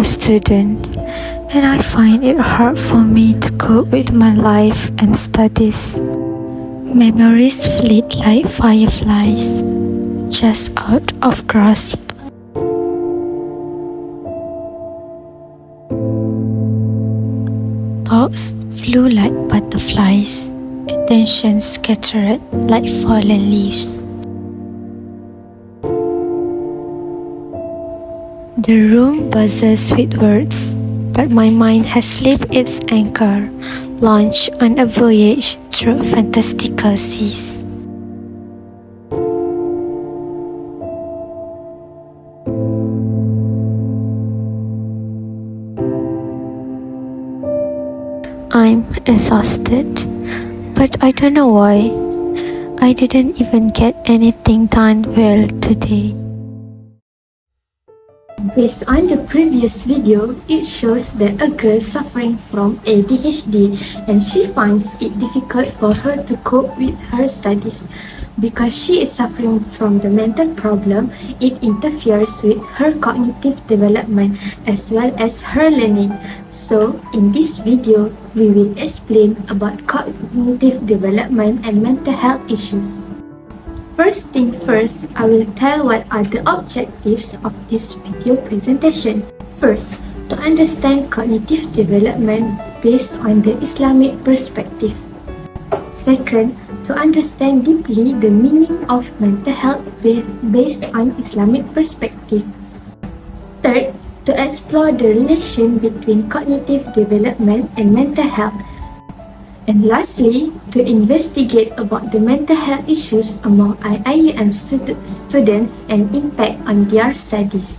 a student, and I find it hard for me to cope with my life and studies. Memories flit like fireflies, just out of grasp. Thoughts flew like butterflies, attention scattered like fallen leaves. The room buzzes with words, but my mind has slipped its anchor, launched on a voyage through fantastical seas. I'm exhausted, but I don't know why. I didn't even get anything done well today. Based on the previous video, it shows that a girl suffering from ADHD and she finds it difficult for her to cope with her studies. Because she is suffering from the mental problem, it interferes with her cognitive development as well as her learning. So, in this video, we will explain about cognitive development and mental health issues. First thing first, I will tell what are the objectives of this video presentation. First, to understand cognitive development based on the Islamic perspective. Second, to understand deeply the meaning of mental health based on Islamic perspective. Third, to explore the relation between cognitive development and mental health. And lastly, to investigate about the mental health issues among IIUM students and impact on their studies.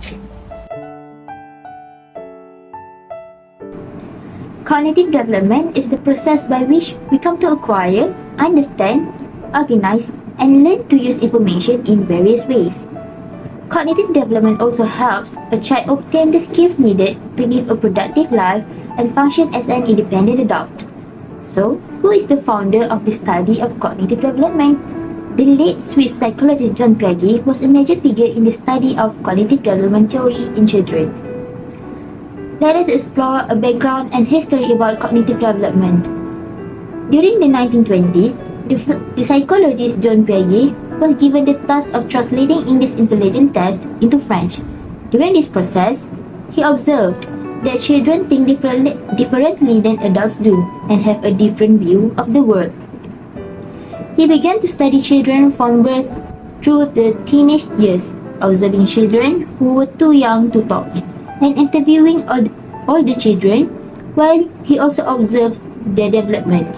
Cognitive development is the process by which we come to acquire, understand, organize, and learn to use information in various ways. Cognitive development also helps a child obtain the skills needed to live a productive life and function as an independent adult. So, who is the founder of the study of cognitive development? The late Swiss psychologist John Piaget was a major figure in the study of cognitive development theory in children. Let us explore a background and history about cognitive development. During the 1920s, the psychologist John Piaget was given the task of translating English intelligence tests into French. During this process, he observed that children think differently than adults do and have a different view of the world. He began to study children from birth through the teenage years, observing children who were too young to talk and interviewing all the children, while he also observed their development.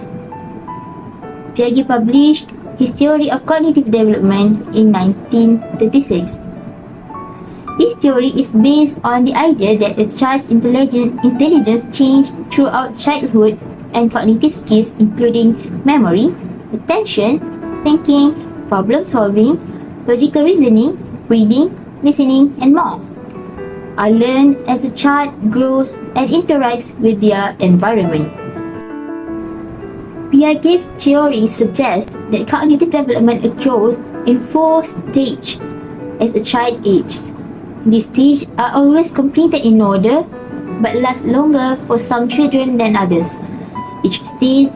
Piaget published his theory of cognitive development in 1936. This theory is based on the idea that a child's intelligence changes throughout childhood and cognitive skills including memory, attention, thinking, problem solving, logical reasoning, reading, listening, and more are learned as the child grows and interacts with their environment. Piaget's theory suggests that cognitive development occurs in 4 stages as a child ages. These stages are always completed in order, but last longer for some children than others. Each stage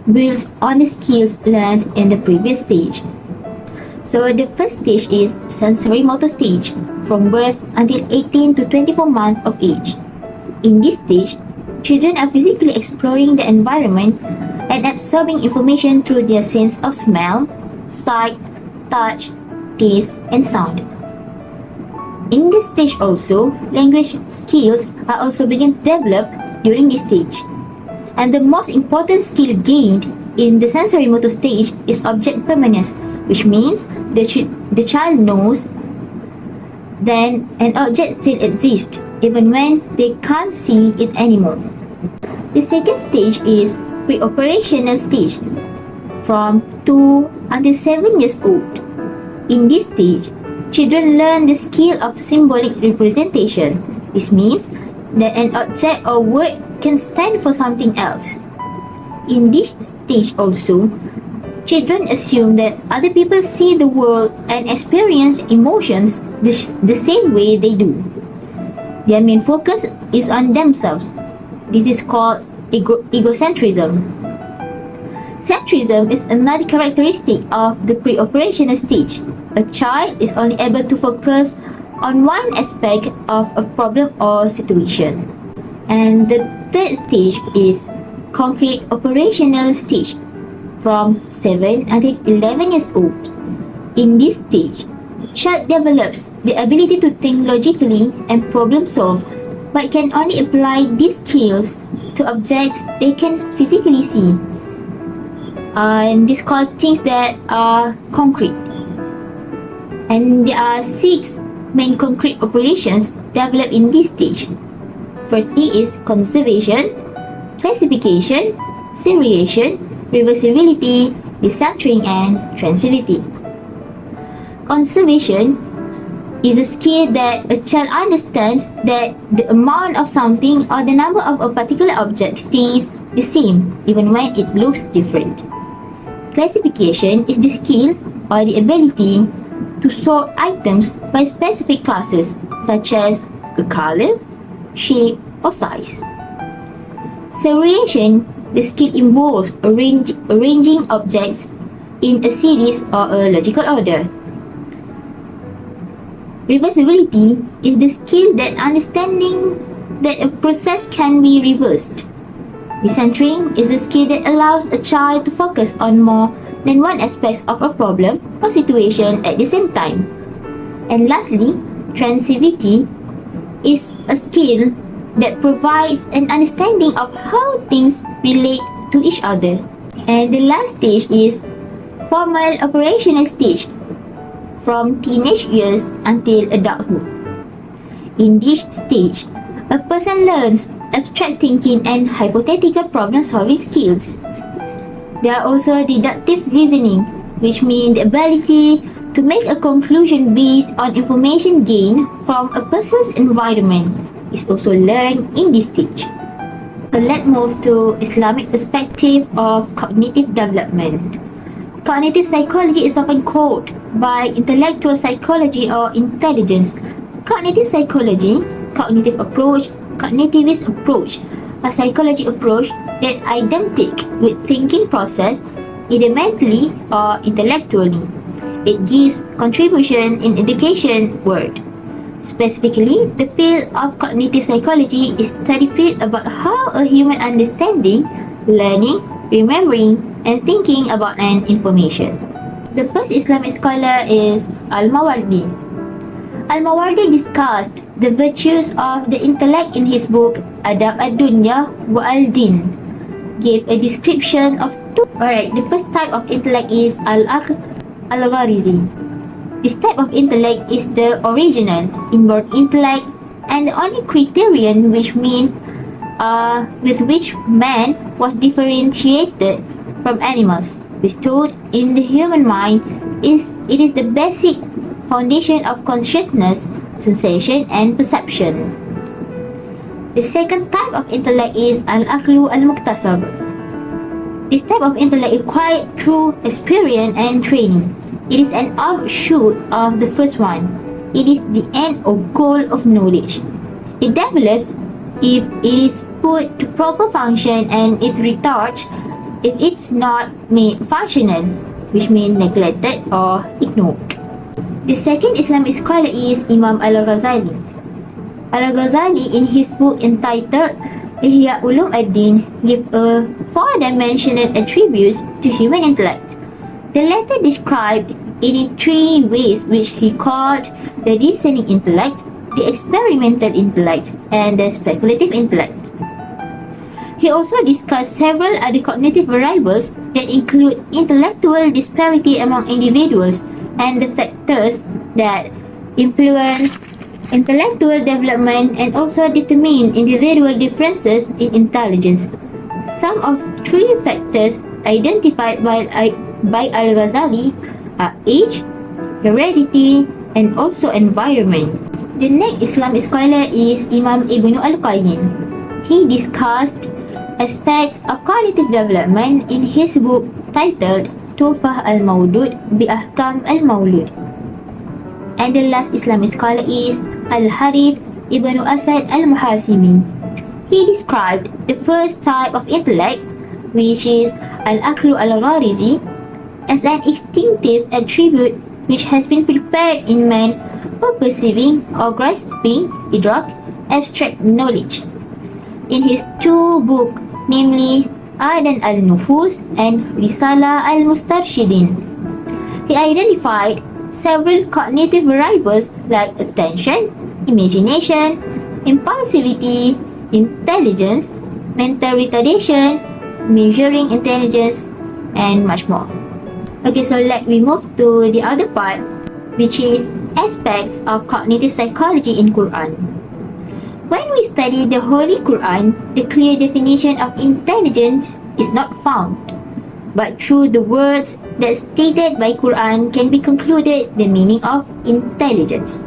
builds on the skills learned in the previous stage. So the first stage is sensory motor stage, from birth until 18 to 24 months of age. In this stage, children are physically exploring the environment and absorbing information through their sense of smell, sight, touch, taste, and sound. In this stage also, language skills are also being developed during this stage. And the most important skill gained in the sensory motor stage is object permanence, which means the child knows that an object still exists even when they can't see it anymore. The second stage is pre-operational stage, from 2 until 7 years old. In this stage, children learn the skill of symbolic representation. This means that an object or word can stand for something else. In this stage also, children assume that other people see the world and experience emotions the same way they do. Their main focus is on themselves. This is called egocentrism. Centrism is another characteristic of the pre-operational stage. A child is only able to focus on one aspect of a problem or situation. And the third stage is concrete operational stage, from 7 until 11 years old. In this stage, child develops the ability to think logically and problem solve, but can only apply these skills to objects they can physically see. And this called things that are concrete. And there are 6 main concrete operations developed in this stage. Firstly is conservation, classification, seriation, reversibility, decentering, and transitivity. Conservation is a skill that a child understands that the amount of something or the number of a particular object stays the same even when it looks different. Classification is the skill or the ability to sort items by specific classes such as a color, shape, or size. Seriation, the skill involves arranging objects in a series or a logical order. Reversibility is the skill that understanding that a process can be reversed. Decentering is a skill that allows a child to focus on more than one aspect of a problem or situation at the same time. And lastly, transitivity is a skill that provides an understanding of how things relate to each other. And the last stage is formal operational stage, from teenage years until adulthood. In this stage, a person learns abstract thinking and hypothetical problem-solving skills. There are also deductive reasoning, which means the ability to make a conclusion based on information gained from a person's environment is also learned in this stage. So let's move to Islamic perspective of cognitive development. Cognitive psychology is often called by intellectual psychology or intelligence. Cognitive psychology, cognitive approach, cognitivist approach, a psychology approach that identical with thinking process either mentally or intellectually. It gives contribution in education world. Specifically, the field of cognitive psychology is study field about how a human understanding, learning, remembering, and thinking about an information. The first Islamic scholar is Al-Mawardi. Al-Mawardi discussed the virtues of the intellect in his book Adab ad-Dunya wa al-Din. Gave a description of two. Alright, the first type of intellect is al-aql al-gharizi. This type of intellect is the original inborn intellect and the only criterion with which man was differentiated from animals. Bestowed in the human mind it is the basic foundation of consciousness, sensation, and perception. The second type of intellect is al-aqlu al-muktasab. This type of intellect is acquired through experience and training. It is an offshoot of the first one. It is the end or goal of knowledge. It develops if it is put to proper function and is retarded if it's not made functional, which means neglected or ignored. The second Islamic scholar is Imam Al-Ghazali. Al-Ghazali, in his book entitled Ihya Ulum ad-Din, gives a four-dimensional attributes to human intellect. The latter described it in three ways, which he called the reasoning intellect, the experimental intellect, and the speculative intellect. He also discussed several other cognitive variables that include intellectual disparity among individuals and the factors that influence intellectual development and also determine individual differences in intelligence. Some of three factors identified by Al-Ghazali are age, heredity, and also environment. The next Islamic scholar is Imam Ibn al-Qayyim. He discussed aspects of cognitive development in his book titled Tuhfah al-Mawdud bi Ahkam al-Mawlud. And the last Islamic scholar is Al-Harith Ibn Asad al-Muhasibi. He described the first type of intellect, which is al-aqlu al-gharizi, as an instinctive attribute which has been prepared in man for perceiving or grasping idrak, abstract knowledge. In his two books, namely Adan al-Nufus and Risala al-Mustarshidin, he identified several cognitive variables like attention, imagination, impulsivity, intelligence, mental retardation, measuring intelligence, and much more. Okay, so let me move to the other part, which is aspects of cognitive psychology in Quran. When we study the Holy Quran, the clear definition of intelligence is not found. But through the words that stated by Quran can be concluded the meaning of intelligence.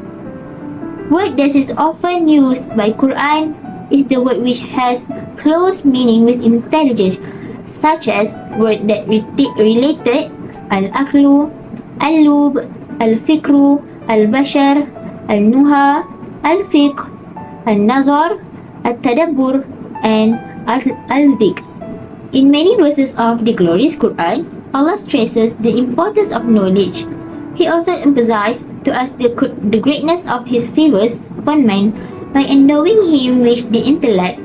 Word that is often used by Quran is the word which has close meaning with intelligence, such as word that related al-aqlu, al-lub, al-fikru, al-bashar, al-nuha, al-fiqh, al-nazar, al-tadabbur, and al-dhikr. In many verses of the glorious Quran, Allah stresses the importance of knowledge. He also emphasized to us the greatness of His favors upon man by endowing him with the intellect,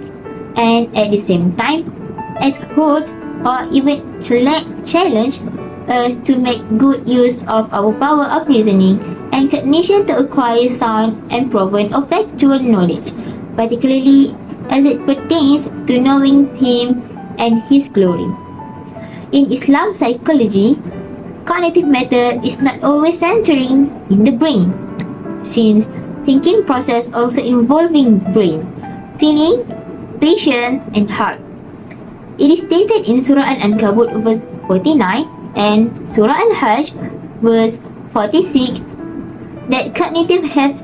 and at the same time exhorts or even challenge us to make good use of our power of reasoning and cognition to acquire sound and proven or factual knowledge, particularly as it pertains to knowing Him and His glory. In Islam psychology, cognitive matter is not always centering in the brain, since thinking process also involving brain, feeling, passion, and heart. It is stated in Surah Al-Ankabut verse 49 and Surah Al-Hajj verse 46 that cognitive has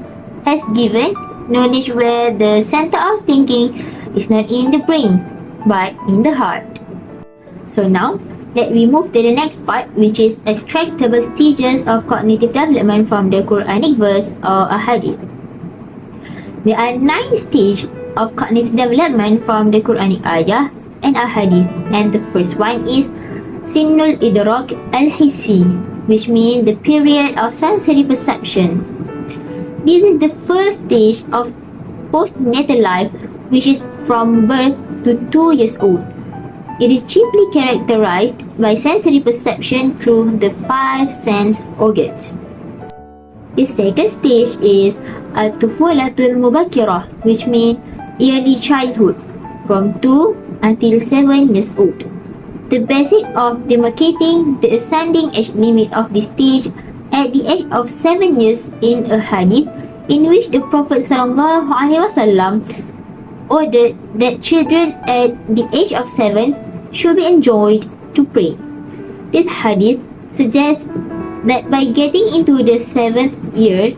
given knowledge where the center of thinking is not in the brain but in the heart. So now, let me move to the next part, which is extractable stages of cognitive development from the Quranic verse or a hadith. There are 9 stages of cognitive development from the Quranic ayah and a hadith, and the first one is Sinnul Idrak al-Hissi, which means the period of sensory perception. This is the first stage of postnatal life, which is from birth to 2 years old. It is chiefly characterized by sensory perception through the 5 sense organs. The second stage is Al-Tufulatul Mubakirah, which means early childhood, from 2 until 7 years old. The basic of demarcating the ascending age limit of this stage at the age of 7 years in a hadith in which the Prophet ﷺ ordered that children at the age of 7 should be enjoined to pray. This hadith suggests that by getting into the 7th year,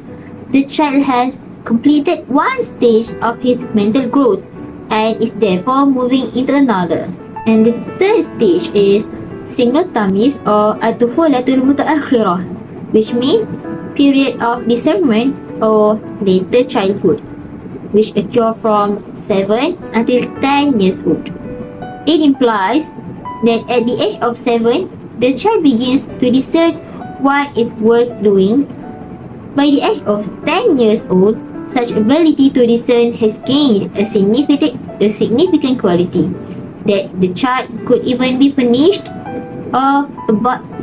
the child has completed one stage of his mental growth and is therefore moving into another. And the third stage is Sinnul Tamyiz or At-Tufulatul Mutaakhirah, which means period of discernment or later childhood, which occur from 7 until 10 years old. It implies that at the age of 7, the child begins to discern what is worth doing. By the age of 10 years old, such ability to discern has gained a significant quality that the child could even be punished or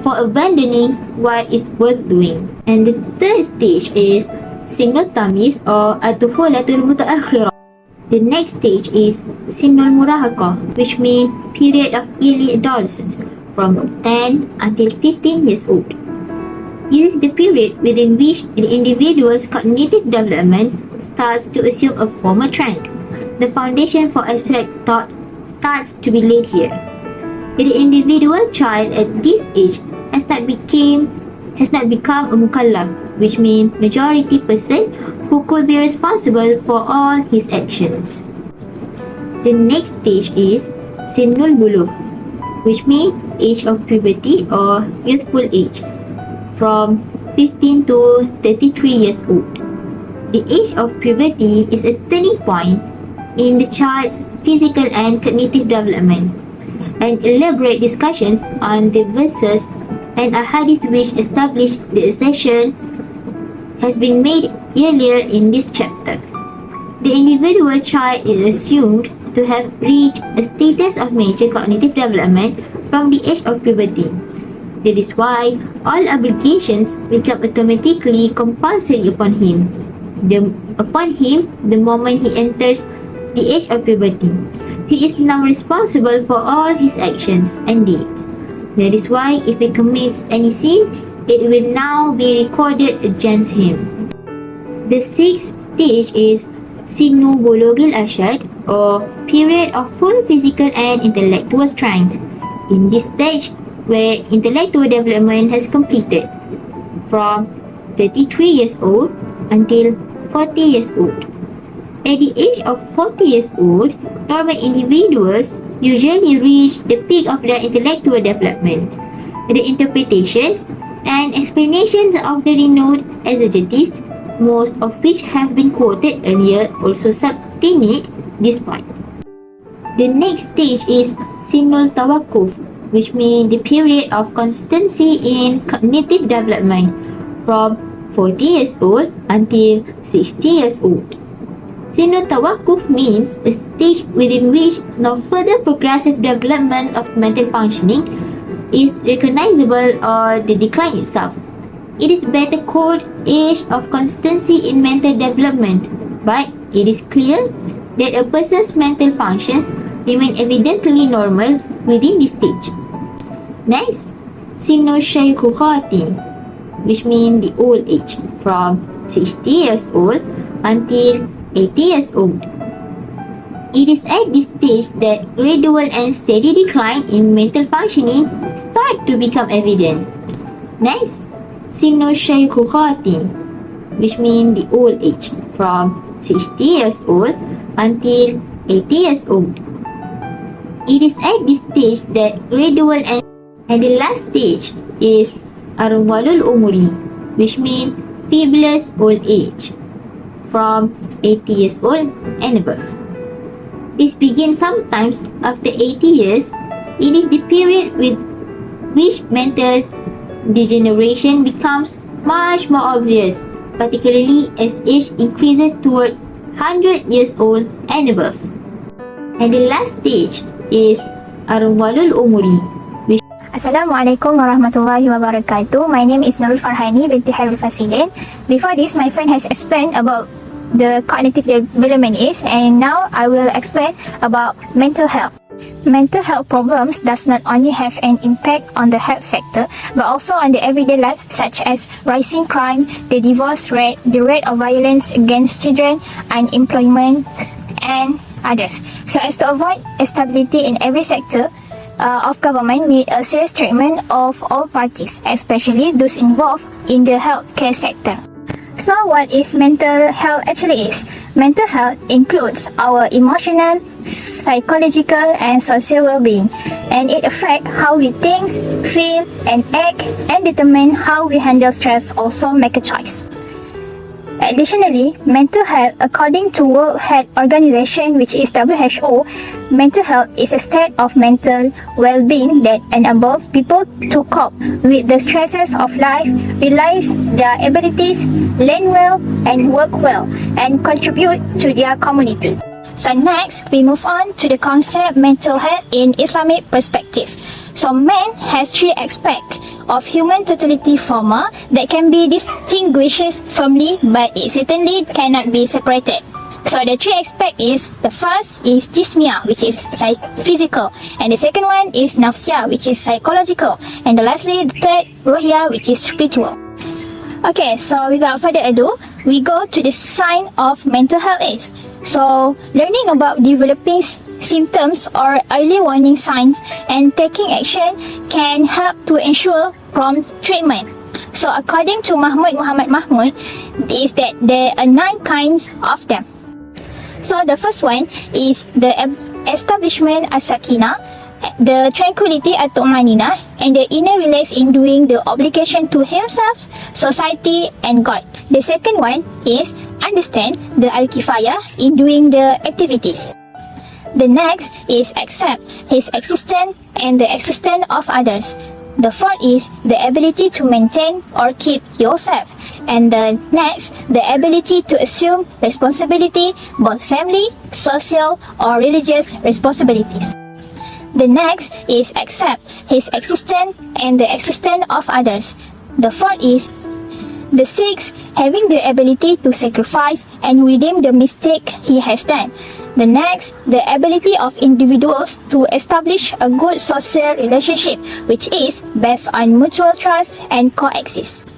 for abandoning what is worth doing. And the third stage is Sinnul Tamyiz or At-Tufulatul Mutaakhirah. The next stage is Sinnul Murahaqah, which means period of early adolescence, from 10 until 15 years old. This is the period within which the individual's cognitive development starts to assume a formal trend. The foundation for abstract thought starts to be laid here. The individual child at this age has not become a mukallaf, which means majority person who could be responsible for all his actions. The next stage is Sinnul Bulugh, which means age of puberty or youthful age, from 15 to 33 years old. The age of puberty is a turning point in the child's physical and cognitive development, and elaborate discussions on the verses and ahadith which establish the assertion has been made earlier in this chapter. The individual child is assumed to have reached a status of mature cognitive development from the age of puberty. That is why all obligations become automatically compulsory upon him. The moment he enters the age of puberty. He is now responsible for all his actions and deeds. That is why if he commits any sin, it will now be recorded against him. The sixth stage is Sinu Bulugil Ashad, or period of full physical and intellectual strength. In this stage, where intellectual development has completed, from 33 years old until 40 years old. At the age of 40 years old, normal individuals usually reach the peak of their intellectual development. The interpretations and explanations of the renowned exegetists, most of which have been quoted earlier, also substantiate this point. The next stage is Sinul Tawakuf, which means the period of constancy in cognitive development, from 40 years old until 60 years old. Sinul Tawakuf means a stage within which no further progressive development of mental functioning is recognizable or the decline itself. It is better called age of constancy in mental development, but it is clear that a person's mental functions remain evidently normal within this stage. Next, Sinu Shaykhukhati, which means the old age, from 60 years old until 80 years old. It is at this stage that gradual and steady decline in mental functioning start to become evident. Next, Sinu Shaykhukhati, which means the old age, from 60 years old until 80 years old. It is at this stage that gradual and the last stage is Arwalul Umuri, which means feeblest old age, from 80 years old and above. This begins sometimes after 80 years. It is the period with which mental degeneration becomes much more obvious, particularly as age increases toward 100 years old and above. And the last stage is Arwalul Umuri. Assalamualaikum warahmatullahi wabarakatuh. My name is Nurul Farhani, Binti Fasilin. Before this, my friend has explained about the cognitive development is, and now I will explain about mental health. Mental health problems does not only have an impact on the health sector, but also on the everyday life, such as rising crime, the divorce rate, the rate of violence against children, unemployment, and others. So as to avoid instability in every sector of government, need a serious treatment of all parties, especially those involved in the healthcare sector. So what is mental health actually is? Mental health includes our emotional, psychological and social well-being, and it affects how we think, feel and act, and determine how we handle stress, also make a choice. Additionally, mental health, according to World Health Organization, which is WHO, mental health is a state of mental well-being that enables people to cope with the stresses of life, realize their abilities, learn well and work well, and contribute to their community. So next, we move on to the concept mental health in Islamic perspective. So man has three aspects of human totality former that can be distinguished firmly, but it certainly cannot be separated. So the three aspects is, the first is jismiyah, which is physical, and the second one is nafsiyah, which is psychological, and the lastly, the third, ruhiyah, which is spiritual. Okay, so without further ado, we go to the sign of mental health is. So learning about developing symptoms or early warning signs and taking action can help to ensure prompt treatment. So according to Muhammad Mahmud, is that there are 9 kinds of them. So the first one is the establishment as-sakina, the tranquility at-tumanina, and the inner relax in doing the obligation to himself, society and God. The second one is understand the al-kifayah in doing the activities. The next is accept his existence and the existence of others. The fourth is the ability to maintain or keep yourself. And the next, the ability to assume responsibility, both family, social, or religious responsibilities. The next is accept his existence and the existence of others. The fourth is the sixth, having the ability to sacrifice and redeem the mistake he has done. The next, the ability of individuals to establish a good social relationship, which is based on mutual trust and coexist.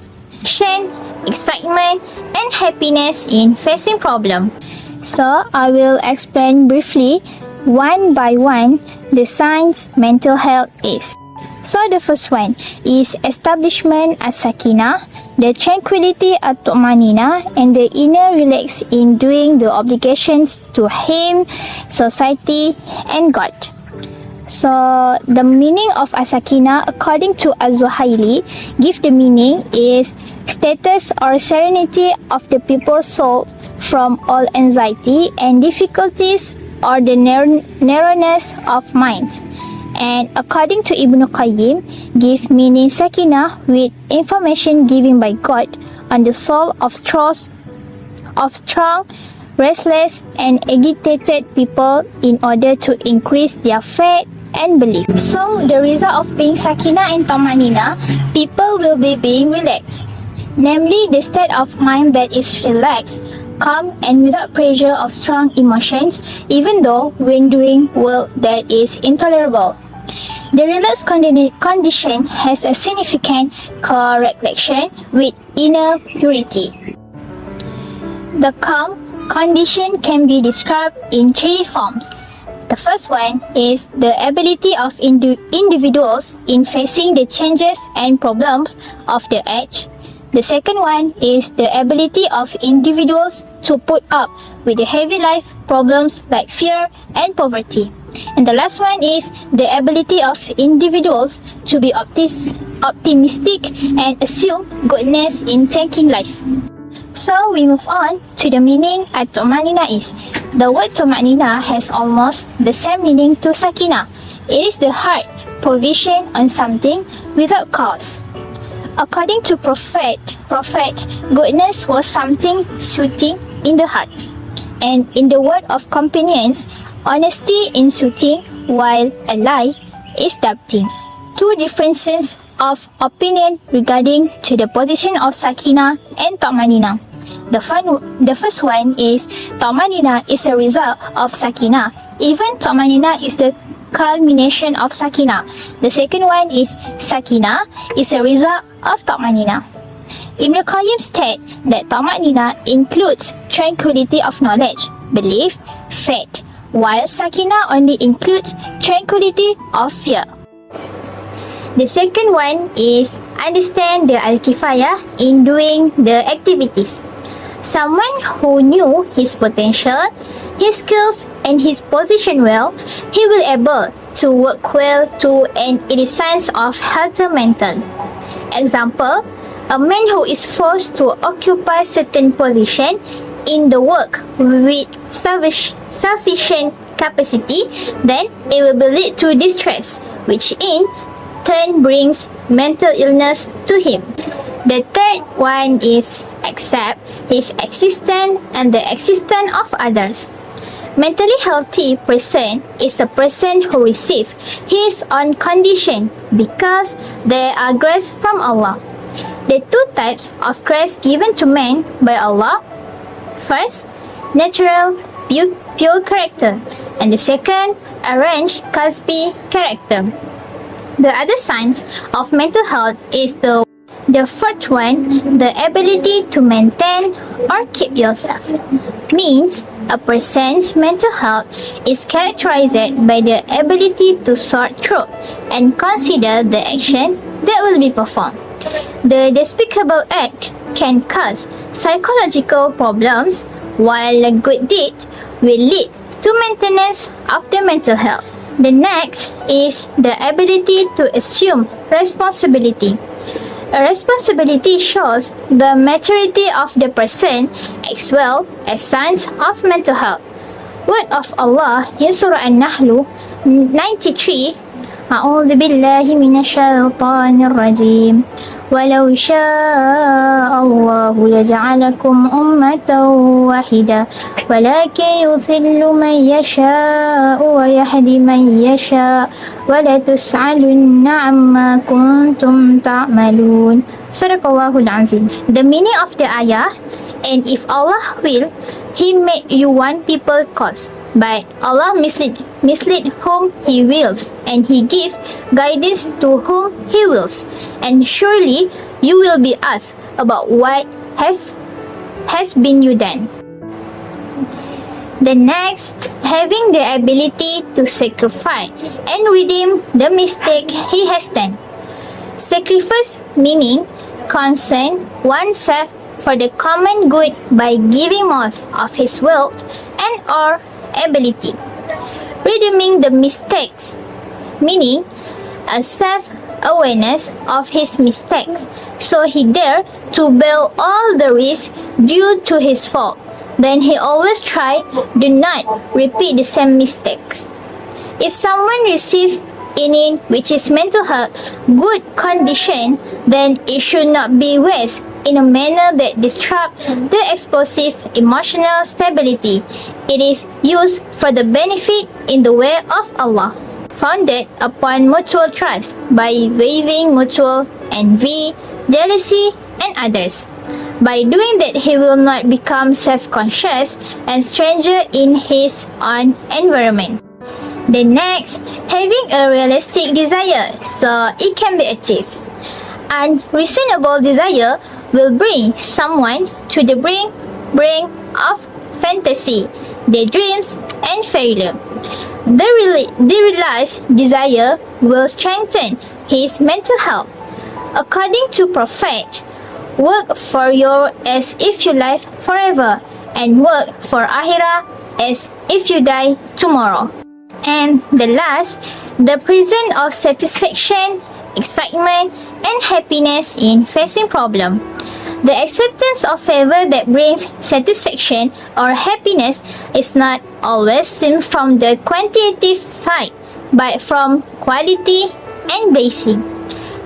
Excitement, and happiness in facing problem. So, I will explain briefly, one by one, the signs mental health is. So, the first one is establishment as-sakinah, the tranquility at-tumanina, and the inner relax in doing the obligations to him, society, and God. So, the meaning of as-sakinah according to Az-Zuhaili give the meaning is status or serenity of the people's soul from all anxiety and difficulties or the narrowness of mind. And according to Ibn Qayyim, give meaning sakinah with information given by God on the soul of strong, restless, and agitated people in order to increase their faith and belief. So, the result of being sakinah and tamanina, people will be being relaxed. Namely, the state of mind that is relaxed, calm, and without pressure of strong emotions, even though when doing work that is intolerable. The relaxed condition has a significant correlation with inner purity. The calm condition can be described in three forms. The first one is the ability of individuals in facing the changes and problems of the age. The second one is the ability of individuals to put up with the heavy life problems like fear and poverty. And the last one is the ability of individuals to be optimistic and assume goodness in taking life. So we move on to the meaning at-tumanina is. The word tumanina has almost the same meaning to sakinah. It is the heart provision on something without cause. According to Prophet, goodness was something soothing in the heart. And in the word of companions, honesty in soothing, while a lie is doubting. Two differences of opinion regarding to the position of sakinah and tamanina. The first one is tamanina is a result of sakinah. Even tamanina is the culmination of sakinah. The second one is sakinah is a result of tamanina. Ibn Qayyim states that tamanina includes tranquility of knowledge, belief, faith, while sakinah only includes tranquility of fear. The second one is understand the al-kifayah in doing the activities. Someone who knew his potential, his skills, and his position well, he will able to work well to an sense of healthy mental. Example, a man who is forced to occupy certain position in the work with sufficient capacity, then it will lead to distress, which in turn brings mental illness to him. The third one is accept his existence and the existence of others. Mentally healthy person is a person who receives his own condition because they are grace from Allah. The two types of grace given to man by Allah. First, natural pure character, and the second, arranged kasbi character. The other signs of mental health is the first one, the ability to maintain or keep yourself. Means a person's mental health is characterized by the ability to sort through and consider the action that will be performed. The despicable act can cause psychological problems, while a good deed will lead to maintenance of the mental health. The next is the ability to assume responsibility. A responsibility shows the maturity of the person as well as signs of mental health. Word of Allah in Surah An-Nahl 93, أعوذ بالله من الشيطان الرجيم ولو شاء الله لجعلكم أمة واحدة ولكن يضل من يشاء ويهدي من يشاء ولتسألن عما كنتم تعملون. Sadaqallahul Azim. The meaning of the ayah, and if Allah will, He made you one people cause, but Allah mislead whom He wills, and He gives guidance to whom He wills. And surely you will be asked about what has been you done. The next, having the ability to sacrifice and redeem the mistake he has done. Sacrifice meaning concern oneself for the common good by giving most of his wealth and or ability. Redeeming the mistakes meaning a self-awareness of his mistakes, so he dare to bear all the risk due to his fault. Then he always try do not repeat the same mistakes. If someone receives in which is mental health good condition, then it should not be wasted in a manner that disrupts the explosive emotional stability. It is used for the benefit in the way of Allah, founded upon mutual trust by waiving mutual envy, jealousy, and others. By doing that, he will not become self-conscious and stranger in his own environment. The next, having a realistic desire so it can be achieved. Unreasonable desire will bring someone to the brink of fantasy, daydreams, and failure. The realized desire will strengthen his mental health. According to Prophet, work for your as if you live forever, and work for Akhirah as if you die tomorrow. And the last, the presence of satisfaction, excitement, and happiness in facing problem. The acceptance of favor that brings satisfaction or happiness is not always seen from the quantitative side, but from quality and blessing.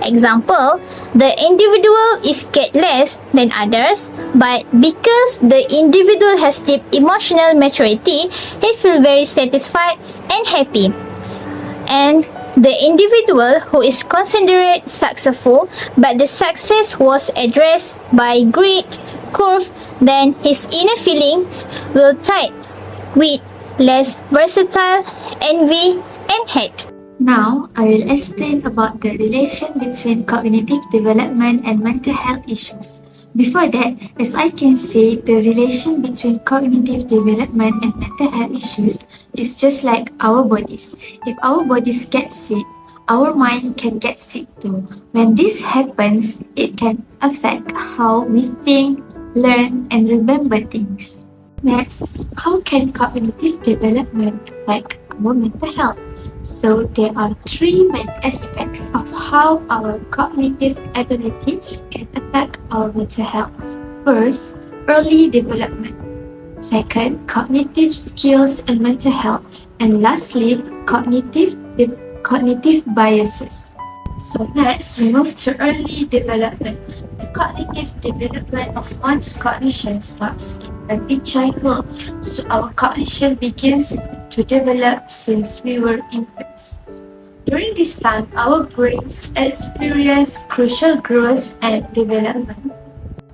Example, the individual is get less than others, but because the individual has deep emotional maturity, he feels very satisfied and happy. And the individual who is considered successful, but the success was addressed by greed, curve, then his inner feelings will tide with less versatile envy and hate. Now, I will explain about the relation between cognitive development and mental health issues. Before that, as I can say, the relation between cognitive development and mental health issues is just like our bodies. If our bodies get sick, our mind can get sick too. When this happens, it can affect how we think, learn, and remember things. Next, how can cognitive development affect our mental health? So there are three main aspects of how our cognitive ability can affect our mental health. First, early development. Second, cognitive skills and mental health. And lastly, cognitive biases. So let's move to early development. The cognitive development of one's cognition starts in early childhood. So our cognition begins to develop since we were infants. During this time, our brains experience crucial growth and development.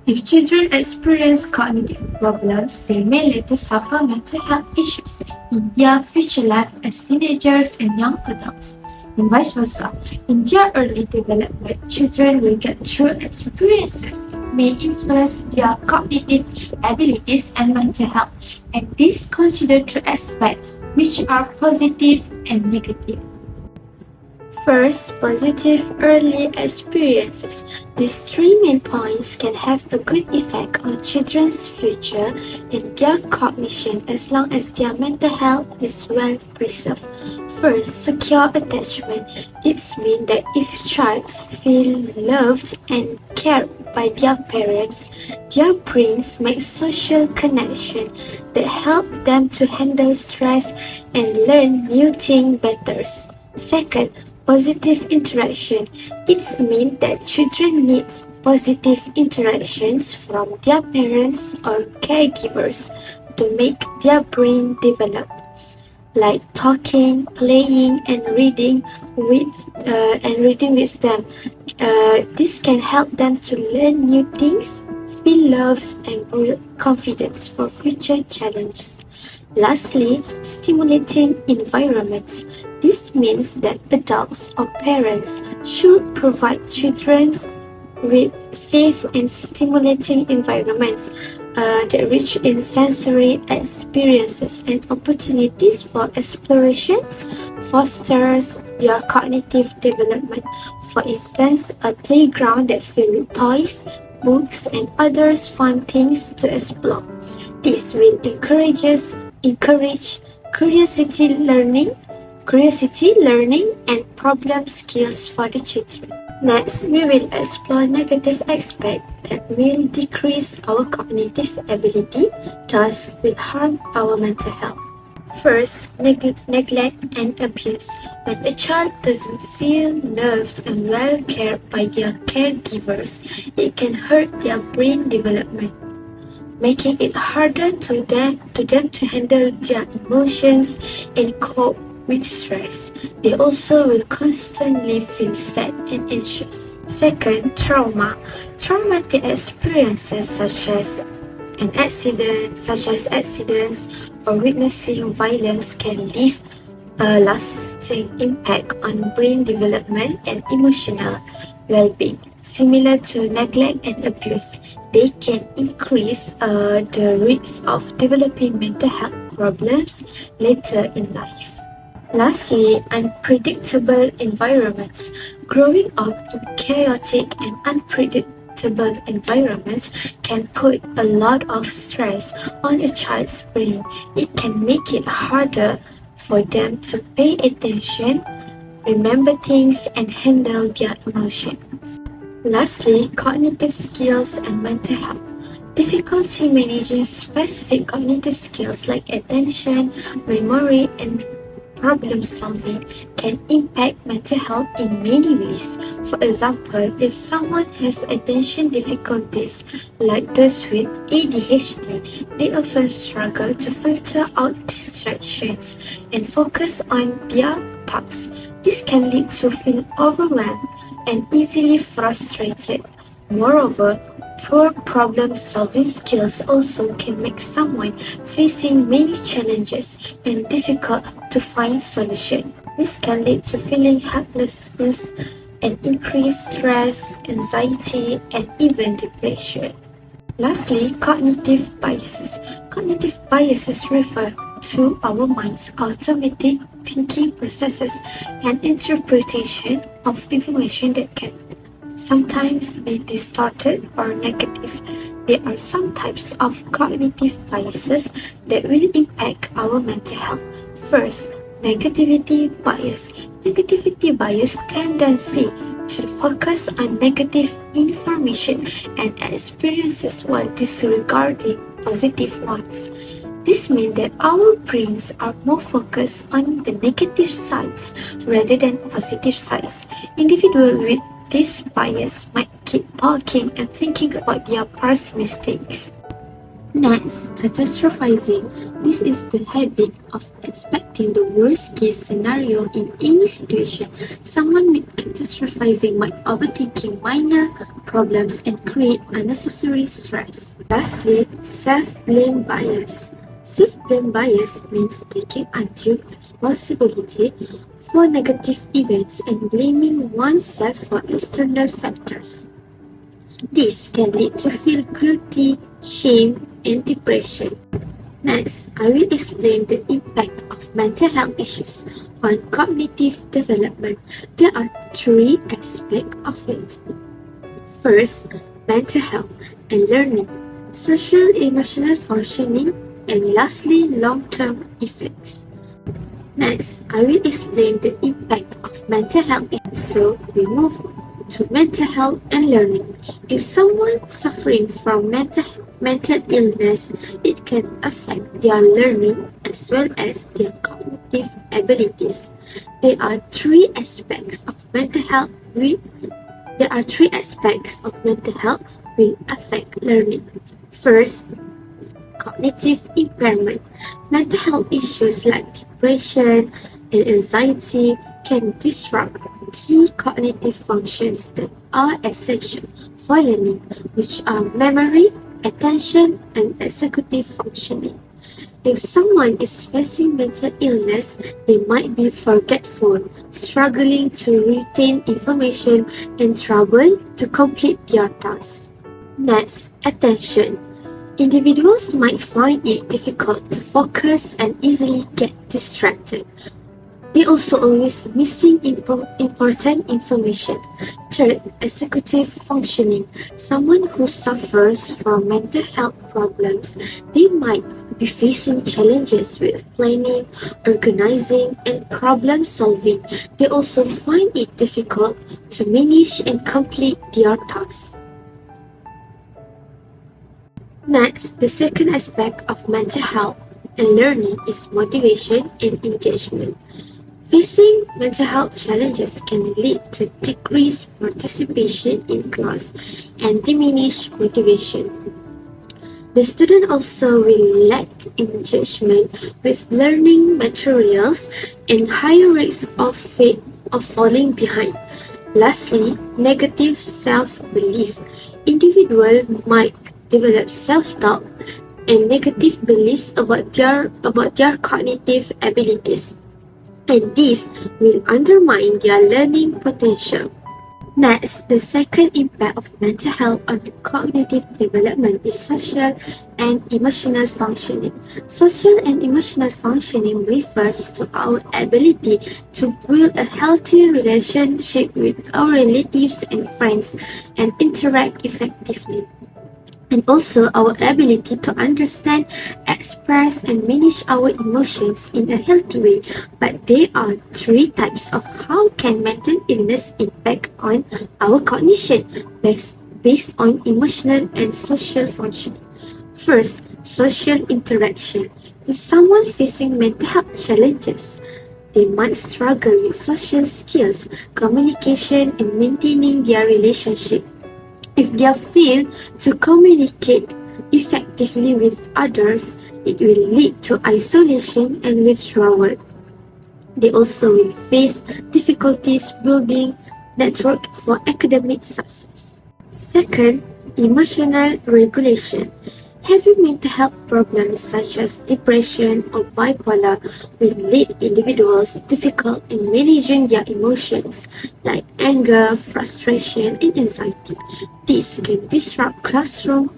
If children experience cognitive problems, they may later suffer mental health issues in their future life as teenagers and young adults, and vice versa. In their early development, children will get through experiences that may influence their cognitive abilities and mental health, and these consider two aspects which are positive and negative. First, positive early experiences. These three main points can have a good effect on children's future and their cognition as long as their mental health is well preserved. First, secure attachment. It means that if child feel loved and cared by their parents, their brains make social connection that help them to handle stress and learn new things better. Second, positive interaction. It means that children need positive interactions from their parents or caregivers to make their brain develop, like talking, playing, and reading with them. This can help them to learn new things, feel loved, and build confidence for future challenges. Lastly, stimulating environments. This means that adults or parents should provide children with safe and stimulating environments that rich in sensory experiences and opportunities for explorations, fosters their cognitive development. For instance, a playground that filled with toys, books, and other fun things to explore. This will encourage curiosity learning, and problem skills for the children. Next, we will explore negative aspects that will decrease our cognitive ability, thus will harm our mental health. First, neglect and abuse. When a child doesn't feel loved and well cared by their caregivers, it can hurt their brain development, making it harder to them to handle their emotions and cope with stress. They also will constantly feel sad and anxious. Second, trauma. Traumatic experiences such as accidents or witnessing violence can leave a lasting impact on brain development and emotional well-being. Similar to neglect and abuse, they can increase the risk of developing mental health problems later in life. Lastly, unpredictable environments. Growing up in chaotic and unpredictable environments can put a lot of stress on a child's brain. It can make it harder for them to pay attention, remember things, and handle their emotions. Lastly, cognitive skills and mental health. Difficulty managing specific cognitive skills like attention, memory, and problem solving can impact mental health in many ways. For example, if someone has attention difficulties, like those with ADHD, they often struggle to filter out distractions and focus on their tasks. This can lead to feel overwhelmed and easily frustrated. Moreover, poor problem-solving skills also can make someone facing many challenges and difficult to find solutions. This can lead to feeling helplessness and increased stress, anxiety, and even depression. Lastly, cognitive biases. Cognitive biases refer to our mind's automatic thinking processes and interpretation of information that can sometimes be distorted or negative. There are some types of cognitive biases that will impact our mental health. First, negativity bias. Negativity bias tendency to focus on negative information and experiences while disregarding positive ones. This means that our brains are more focused on the negative sides rather than positive sides. Individuals with this bias might keep talking and thinking about their past mistakes. Next, catastrophizing. This is the habit of expecting the worst case scenario in any situation. Someone with catastrophizing might overthinking minor problems and create unnecessary stress. Lastly, self-blame bias. Self-blame bias means taking undue responsibility for negative events and blaming oneself for external factors. This can lead to feel guilty, shame, and depression. Next, I will explain the impact of mental health issues on cognitive development. There are three aspects of it. First, mental health and learning, social emotional functioning, and lastly, long-term effects. Next, I will explain the impact of mental health. So, we move to mental health and learning. If someone suffering from mental illness, it can affect their learning as well as their cognitive abilities. There are three aspects of mental health which will affect learning. First, cognitive impairment. Mental health issues like depression and anxiety can disrupt key cognitive functions that are essential for learning, which are memory, attention, and executive functioning. If someone is facing mental illness, they might be forgetful, struggling to retain information, and trouble to complete their tasks. Next, attention. Individuals might find it difficult to focus and easily get distracted. They also always missing important information. Third, executive functioning. Someone who suffers from mental health problems, they might be facing challenges with planning, organizing, and problem solving. They also find it difficult to manage and complete their tasks. Next, the second aspect of mental health and learning is motivation and engagement. Facing mental health challenges can lead to decreased participation in class and diminished motivation. The student also will lack engagement with learning materials and higher risk of falling behind. Lastly, negative self-belief. Individuals might develop self-doubt and negative beliefs about their cognitive abilities, and this will undermine their learning potential. Next, the second impact of mental health on cognitive development is social and emotional functioning. Social and emotional functioning refers to our ability to build a healthy relationship with our relatives and friends and interact effectively, and also our ability to understand, express, and manage our emotions in a healthy way. But there are three types of how can mental illness impact on our cognition based on emotional and social functioning. First, social interaction. With someone facing mental health challenges, they might struggle with social skills, communication, and maintaining their relationship. If they fail to communicate effectively with others, it will lead to isolation and withdrawal. They also will face difficulties building network for academic success. Second, emotional regulation. Having mental health problems such as depression or bipolar will lead individuals difficult in managing their emotions like anger, frustration, and anxiety. This can disrupt classroom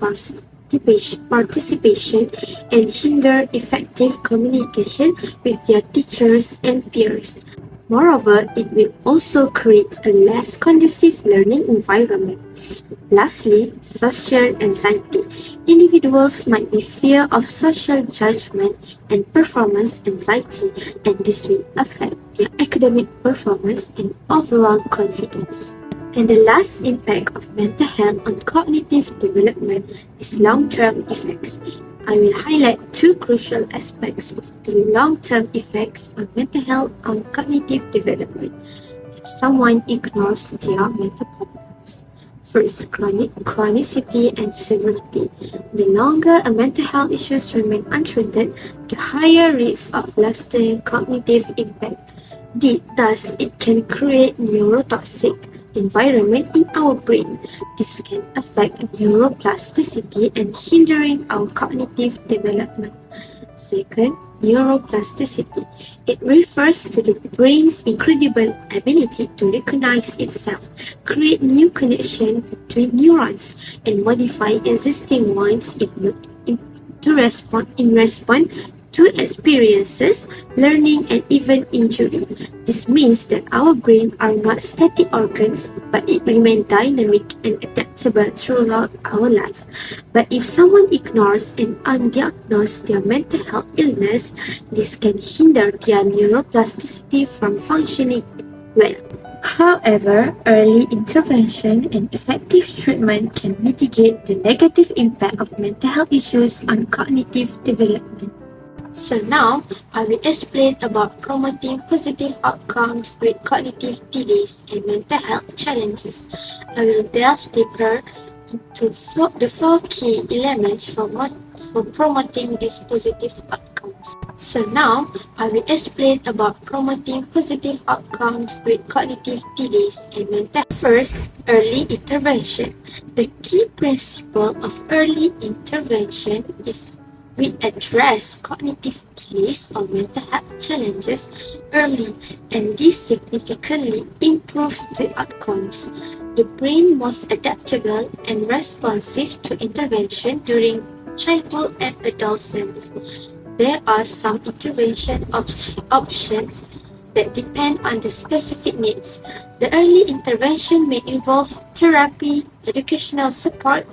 participation and hinder effective communication with their teachers and peers. Moreover, it will also create a less conducive learning environment. Lastly, social anxiety. Individuals might be fear of social judgment and performance anxiety, and this will affect their academic performance and overall confidence. And the last impact of mental health on cognitive development is long-term effects. I will highlight two crucial aspects of the long-term effects on mental health on cognitive development if someone ignores their mental problems. First, chronicity and severity. The longer a mental health issues remain untreated, the higher risk of lasting cognitive impact. Thus, it can create neurotoxic environment in our brain. This can affect neuroplasticity and hindering our cognitive development. Second, neuroplasticity. It refers to the brain's incredible ability to recognize itself, create new connections between neurons, and modify existing ones to respond to experiences, learning, and even injury. This means that our brains are not static organs, but it remains dynamic and adaptable throughout our life. But if someone ignores and undiagnosed their mental health illness, this can hinder their neuroplasticity from functioning well. However, early intervention and effective treatment can mitigate the negative impact of mental health issues on cognitive development. So now, I will explain about promoting positive outcomes with cognitive delays and mental health challenges. I will delve deeper into the four key elements for promoting these positive outcomes. So now, I will explain about promoting positive outcomes with cognitive delays and mental health. First, early intervention. The key principle of early intervention is we address cognitive delays or mental health challenges early, and this significantly improves the outcomes. The brain most adaptable and responsive to intervention during childhood and adolescence. There are some intervention options that depend on the specific needs. The early intervention may involve therapy, educational support,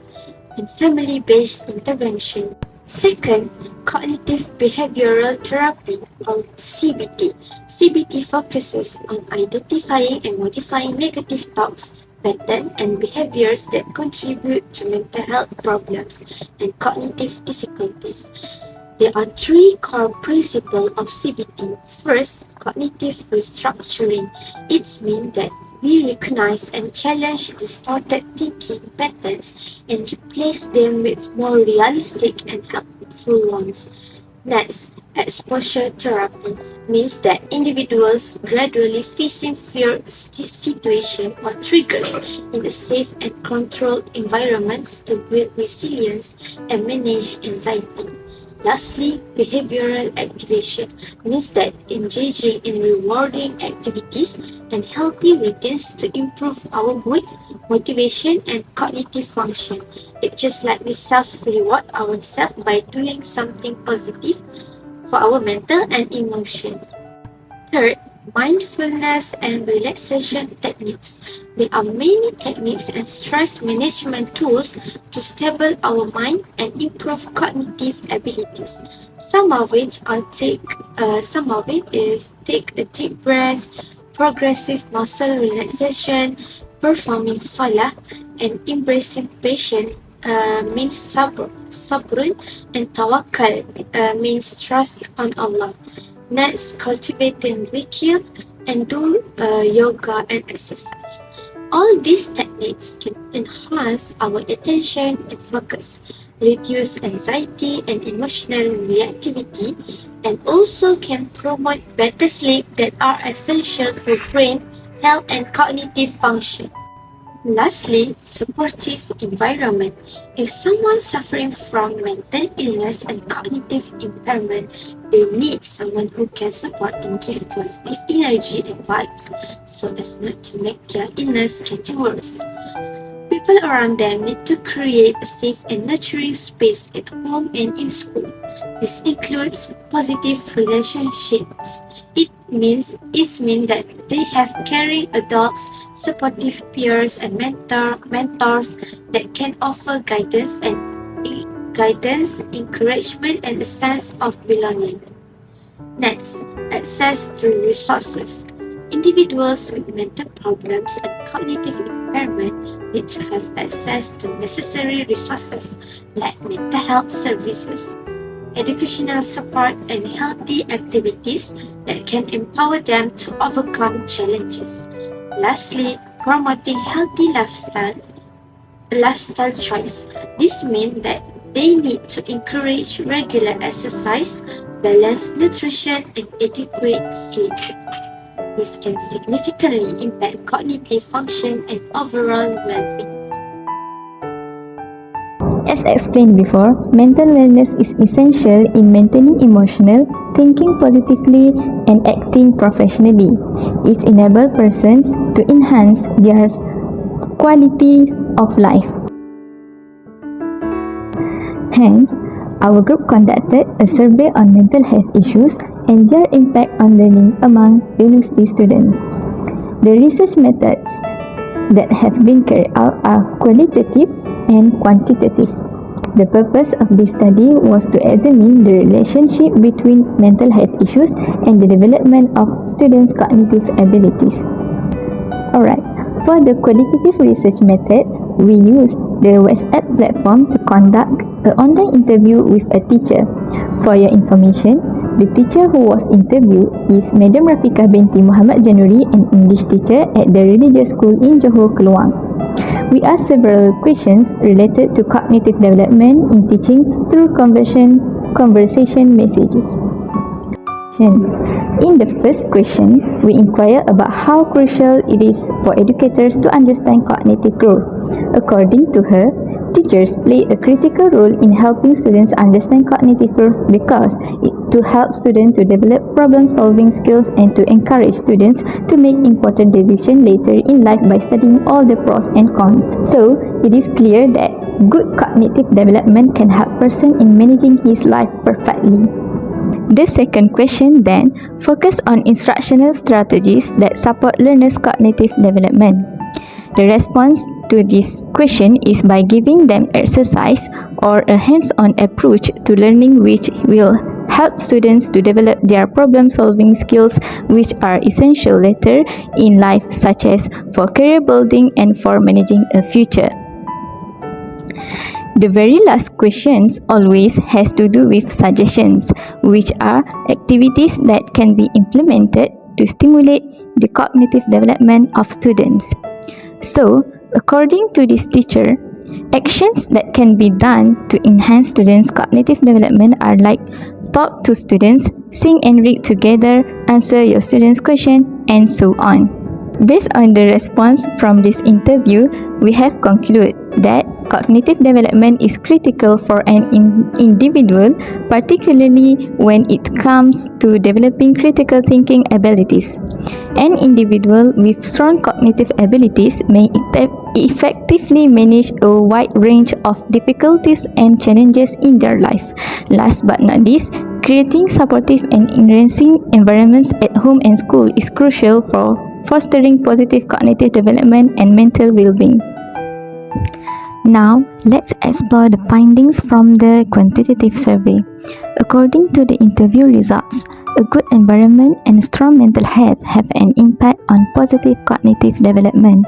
and family-based intervention. Second, cognitive behavioral therapy or CBT. CBT focuses on identifying and modifying negative thoughts, patterns, and behaviors that contribute to mental health problems and cognitive difficulties. There are three core principles of CBT. First, cognitive restructuring. It means that we recognize and challenge distorted thinking patterns and replace them with more realistic and helpful ones. Next, exposure therapy means that individuals gradually facing fear situations or triggers in a safe and controlled environment to build resilience and manage anxiety. Lastly, behavioral activation means that engaging in rewarding activities and healthy routines to improve our mood, motivation, and cognitive function. It's just like we self-reward ourselves by doing something positive for our mental and emotion. Third, mindfulness and relaxation techniques. There are many techniques and stress management tools to stabilize our mind and improve cognitive abilities. Some of it is take a deep breath, progressive muscle relaxation, performing salah, and embracing patience means sabrun, and tawakkul means trust on Allah. Next, cultivating zikr and do yoga and exercise. All these techniques can enhance our attention and focus, reduce anxiety and emotional reactivity, and also can promote better sleep that are essential for brain health and cognitive function. Lastly, supportive environment. If someone suffering from mental illness and cognitive impairment, they need someone who can support and give positive energy and vibes so as not to make their illness getting worse. People around them need to create a safe and nurturing space at home and in school. This includes positive relationships. It means that they have caring adults, supportive peers, and mentors that can offer guidance, encouragement, and a sense of belonging. Next, access to resources. Individuals with mental problems and cognitive impairment need to have access to necessary resources like mental health services, educational support, and healthy activities that can empower them to overcome challenges. Lastly, promoting healthy lifestyle choice. This means that they need to encourage regular exercise, balanced nutrition, and adequate sleep. This can significantly impact cognitive function and overall well-being. As explained before, mental wellness is essential in maintaining emotional, thinking positively, and acting professionally. It enables persons to enhance their qualities of life. Hence, Our group conducted a survey on mental health issues and their impact on learning among university students. The research methods that have been carried out are qualitative and quantitative. The purpose of this study was to examine the relationship between mental health issues and the development of students' cognitive abilities. Alright, for the qualitative research method, we used the WhatsApp platform to conduct an online interview with a teacher. For your information, the teacher who was interviewed is Madam Binti Muhammad Januri, an English teacher at the religious school in Johor, Keluang. We asked several questions related to cognitive development in teaching through conversation messages. In the first question, we inquire about how crucial it is for educators to understand cognitive growth. According to her, teachers play a critical role in helping students understand cognitive growth because to help students to develop problem-solving skills and to encourage students to make important decisions later in life by studying all the pros and cons. So, it is clear that good cognitive development can help a person in managing his life perfectly. The second question then focuses on instructional strategies that support learners' cognitive development. The response to this question is by giving them exercise or a hands-on approach to learning which will help students to develop their problem-solving skills which are essential later in life, such as for career building and for managing a future. The very last questions always has to do with suggestions, which are activities that can be implemented to stimulate the cognitive development of students. So, according to this teacher, actions that can be done to enhance students' cognitive development are like talk to students, sing and read together, answer your students' question, and so on. Based on the response from this interview, we have concluded that cognitive development is critical for an individual, particularly when it comes to developing critical thinking abilities. An individual with strong cognitive abilities may effectively manage a wide range of difficulties and challenges in their life. Last but not least, creating supportive and enriching environments at home and school is crucial for fostering positive cognitive development and mental well-being. Now, let's explore the findings from the quantitative survey. According to the interview results, a good environment and strong mental health have an impact on positive cognitive development.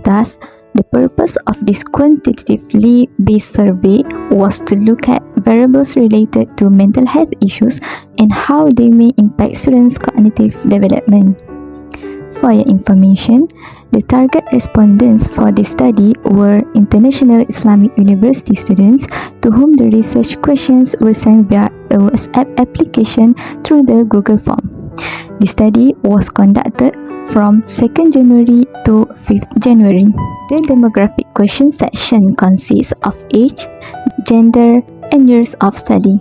Thus, the purpose of this quantitatively based survey was to look at variables related to mental health issues and how they may impact students' cognitive development. For your information, the target respondents for this study were International Islamic University students to whom the research questions were sent via a WhatsApp application through the Google form. The study was conducted from 2nd January to 5th January. The demographic question section consists of age, gender, and years of study.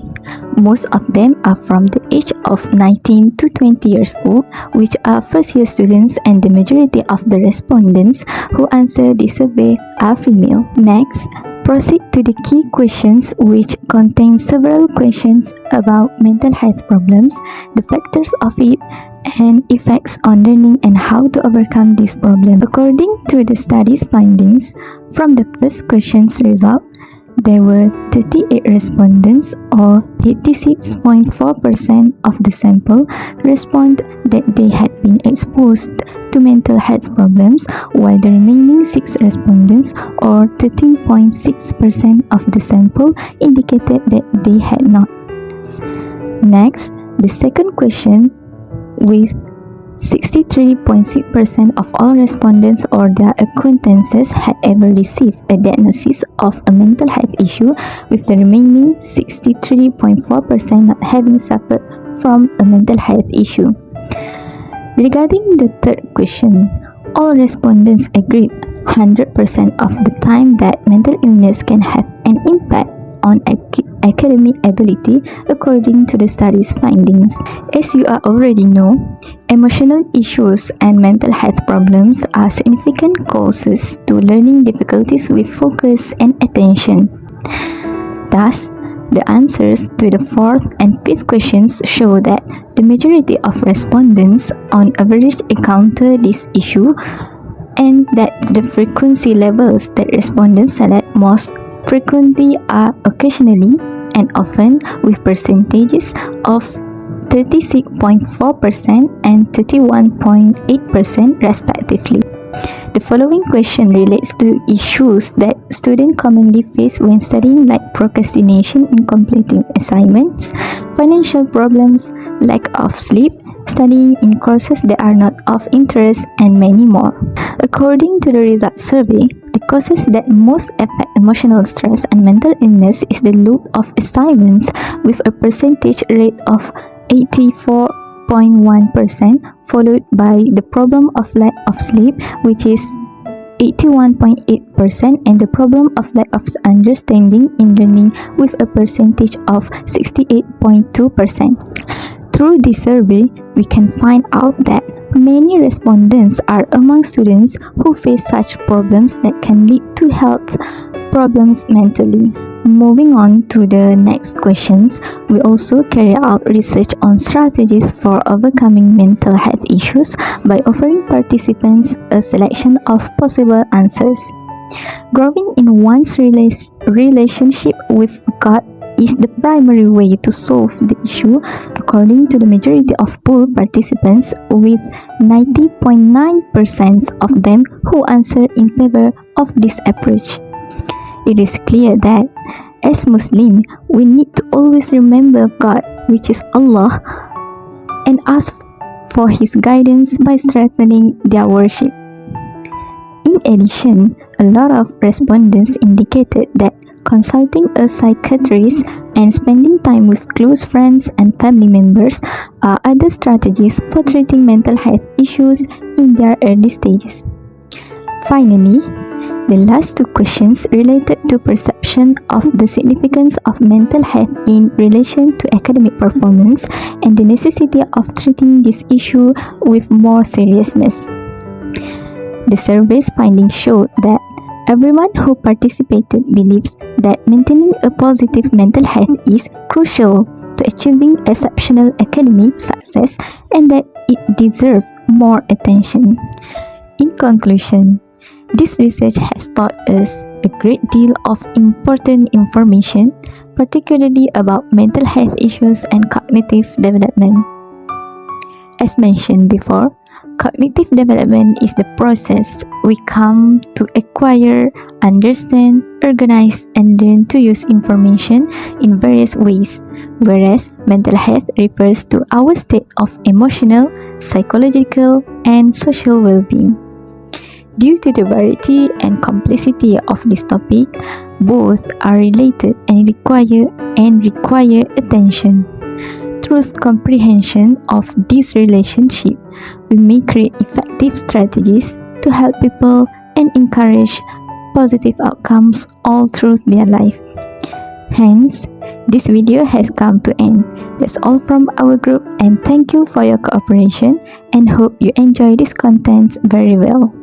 Most of them are from the age of 19 to 20 years old, which are first-year students, and the majority of the respondents who answered the survey are female. Next, proceed to the key questions, which contain several questions about mental health problems, the factors of it, and effects on learning and how to overcome this problem. According to the study's findings, from the first question's result, there were 38 respondents, or 86.4% of the sample, respond that they had been exposed to mental health problems, while the remaining 6 respondents, or 13.6% of the sample, indicated that they had not. Next, the second question, with 63.6% of all respondents or their acquaintances had ever received a diagnosis of a mental health issue, with the remaining 63.4% not having suffered from a mental health issue. Regarding the third question, all respondents agreed 100% of the time that mental illness can have an impact on academic ability according to the study's findings. As you already know, emotional issues and mental health problems are significant causes to learning difficulties with focus and attention. Thus, The answers to the fourth and fifth questions show that the majority of respondents on average encounter this issue, and that the frequency levels that respondents select most frequently are occasionally and often with percentages of 36.4% and 31.8% respectively. The following question relates to issues that students commonly face when studying, like procrastination in completing assignments, financial problems, lack of sleep, studying in courses that are not of interest, and many more. According to the result survey, the causes that most affect emotional stress and mental illness is the load of assignments with a percentage rate of 84.1%, followed by the problem of lack of sleep, which is 81.8%, and the problem of lack of understanding in learning with a percentage of 68.2%. Through this survey, we can find out that many respondents are among students who face such problems that can lead to health problems mentally. Moving on to the next questions, we also carry out research on strategies for overcoming mental health issues by offering participants a selection of possible answers. Growing in one's relationship with God is the primary way to solve the issue, according to the majority of poll participants, with 90.9% of them who answer in favor of this approach. It is clear that as Muslims, we need to always remember God, which is Allah, and ask for His guidance by strengthening their worship. In addition, a lot of respondents indicated that consulting a psychiatrist and spending time with close friends and family members are other strategies for treating mental health issues in their early stages. Finally, the last two questions related to perception of the significance of mental health in relation to academic performance and the necessity of treating this issue with more seriousness. The survey's findings showed that everyone who participated believes that maintaining a positive mental health is crucial to achieving exceptional academic success and that it deserves more attention. In conclusion, this research has taught us a great deal of important information, particularly about mental health issues and cognitive development. As mentioned before, cognitive development is the process we come to acquire, understand, organize, and learn to use information in various ways, whereas mental health refers to our state of emotional, psychological, and social well-being. Due to the variety and complexity of this topic, both are related and require attention. Through comprehension of this relationship, we may create effective strategies to help people and encourage positive outcomes all through their life. Hence, this video has come to end. That's all from our group, and thank you for your cooperation and hope you enjoy this content very well.